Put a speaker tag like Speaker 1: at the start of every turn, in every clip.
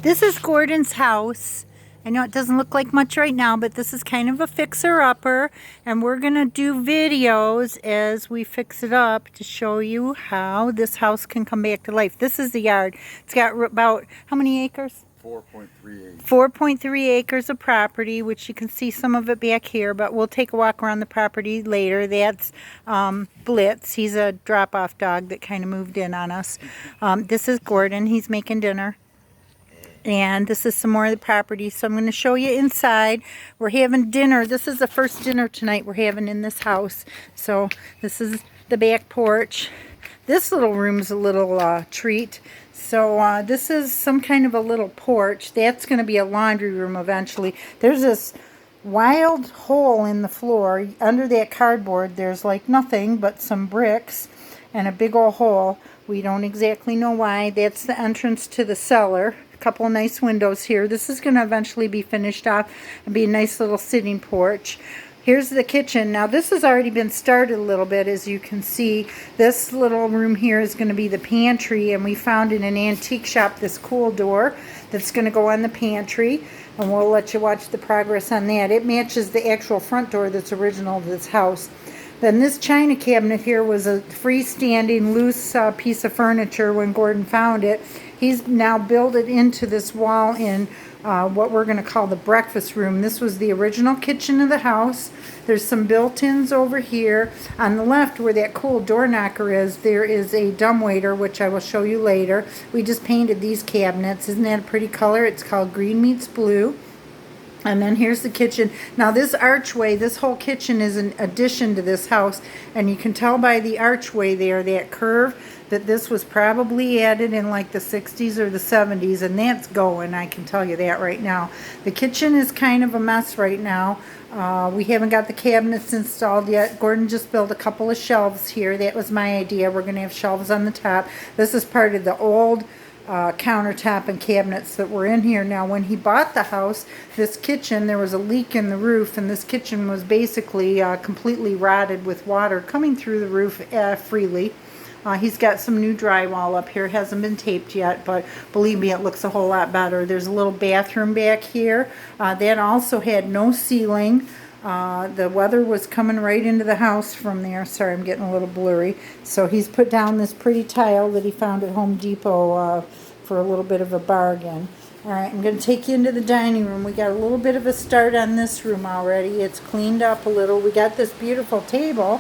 Speaker 1: This is Gordon's house. I know it doesn't look like much right now, but this is kind of a fixer-upper, and we're going to do videos as we fix it up to show you how this house can come back to life. This is the yard. It's got about, how many acres?
Speaker 2: 4.38.
Speaker 1: 4.3 acres of property, which you can see some of it back here, but we'll take a walk around the property later. That's Blitz. He's a drop-off dog that kind of moved in on us. This is Gordon. He's making dinner. And this is some more of the property. So I'm going to show you inside. We're having dinner. This is the first dinner tonight we're having in this house. So this is the back porch. This little room's a little treat. So this is some kind of a little porch. That's going to be a laundry room eventually. There's this wild hole in the floor. Under that cardboard, there's like nothing but some bricks and a big old hole. We don't exactly know why. That's the entrance to the cellar. A couple of nice windows here. This is going to eventually be finished off and be a nice little sitting porch. Here's the kitchen. Now this has already been started a little bit, as you can see. This little room here is going to be the pantry, and we found in an antique shop this cool door that's going to go on the pantry, and we'll let you watch the progress on that. It matches the actual front door that's original to this house. Then this china cabinet here was a freestanding loose piece of furniture when Gordon found it. He's now built it into this wall in what we're going to call the breakfast room. This was the original kitchen of the house. There's some built-ins over here. On the left, where that cool door knocker is, there is a dumbwaiter, which I will show you later. We just painted these cabinets. Isn't that a pretty color? It's called Green Meets Blue. And then here's the kitchen. Now this archway, this whole kitchen is an addition to this house, and you can tell by the archway there, that curve, that this was probably added in like the 60s or the 70s, and that's going, I can tell you that right now. The kitchen is kind of a mess right now. We haven't got the cabinets installed yet. Gordon just built a couple of shelves here. That was my idea. We're going to have shelves on the top. This is part of the old countertop and cabinets that were in here. Now when he bought the house, this kitchen, there was a leak in the roof, and this kitchen was basically completely rotted with water coming through the roof freely. He's got some new drywall up here. It hasn't been taped yet, but believe me, it looks a whole lot better. There's a little bathroom back here. That also had no ceiling. The weather was coming right into the house from there. Sorry, I'm getting a little blurry. So he's put down this pretty tile that he found at Home Depot for a little bit of a bargain. All right, I'm going to take you into the dining room. We got a little bit of a start on this room already. It's cleaned up a little. We got this beautiful table,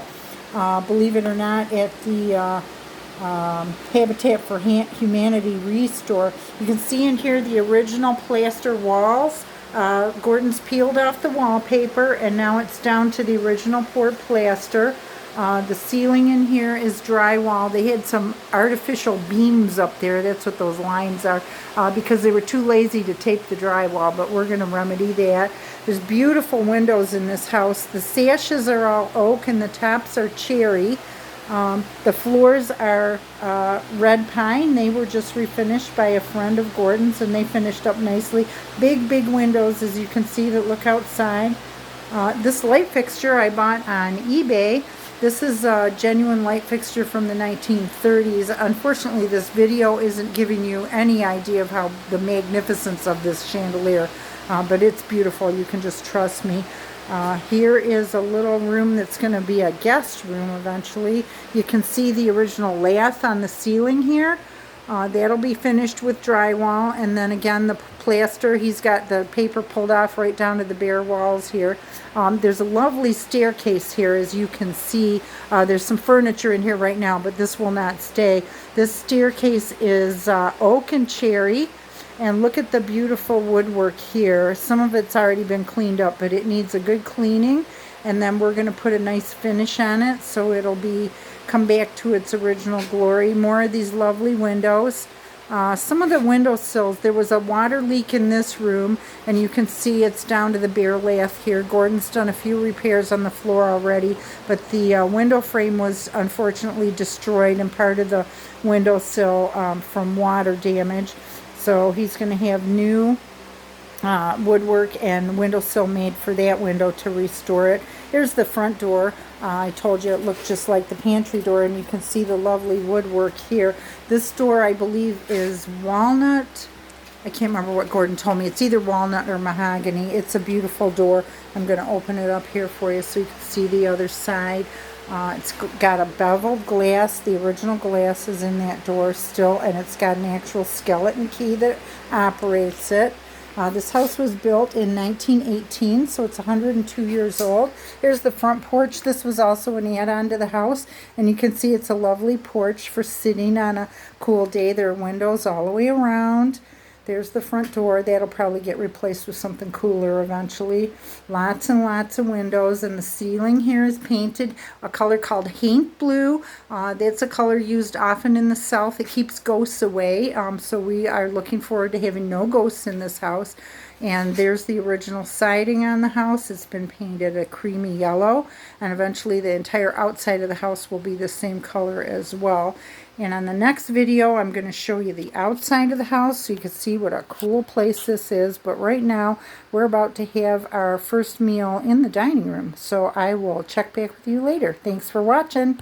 Speaker 1: believe it or not, at the Habitat for Humanity Restore. You can see in here the original plaster walls. Gordon's peeled off the wallpaper, and now it's down to the original poured plaster. The ceiling in here is drywall. They had some artificial beams up there. That's what those lines are, because they were too lazy to tape the drywall, but we're going to remedy that. There's beautiful windows in this house. The sashes are all oak and the tops are cherry. The floors are red pine. They were just refinished by a friend of Gordon's, and they finished up nicely. Big windows, as you can see, that look outside. This light fixture I bought on eBay. This is a genuine light fixture from the 1930s. Unfortunately, this video isn't giving you any idea of how the magnificence of this chandelier, but it's beautiful. You can just trust me. Here is a little room that's going to be a guest room eventually. You can see the original lath on the ceiling here. That'll be finished with drywall, and then again the plaster. He's got the paper pulled off right down to the bare walls here. There's a lovely staircase here, as you can see. There's some furniture in here right now, but this will not stay. This staircase is oak and cherry. And look at the beautiful woodwork here. Some of it's already been cleaned up, but it needs a good cleaning. And then we're going to put a nice finish on it, so it'll come back to its original glory. More of these lovely windows. Some of the windowsills, there was a water leak in this room, and you can see it's down to the bare lath here. Gordon's done a few repairs on the floor already, but the window frame was unfortunately destroyed, and part of the windowsill from water damage. So he's going to have new woodwork and windowsill made for that window to restore it. Here's the front door. I told you it looked just like the pantry door, and you can see the lovely woodwork here. This door, I believe, is walnut I can't remember what Gordon told me. It's either walnut or mahogany. It's a beautiful door. I'm going to open it up here for you so you can see the other side. It's got a beveled glass. The original glass is in that door still, and it's got an actual skeleton key that operates it. This house was built in 1918, so it's 102 years old. Here's the front porch. This was also an add-on to the house, and you can see it's a lovely porch for sitting on a cool day. There are windows all the way around. There's the front door. That'll probably get replaced with something cooler eventually. Lots and lots of windows, and the ceiling here is painted a color called haint blue. That's a color used often in the South. It keeps ghosts away, so we are looking forward to having no ghosts in this house. And there's the original siding on the house. It's been painted a creamy yellow, and eventually the entire outside of the house will be the same color as well. And on the next video, I'm going to show you the outside of the house so you can see what a cool place this is. But right now, we're about to have our first meal in the dining room. So I will check back with you later. Thanks for watching.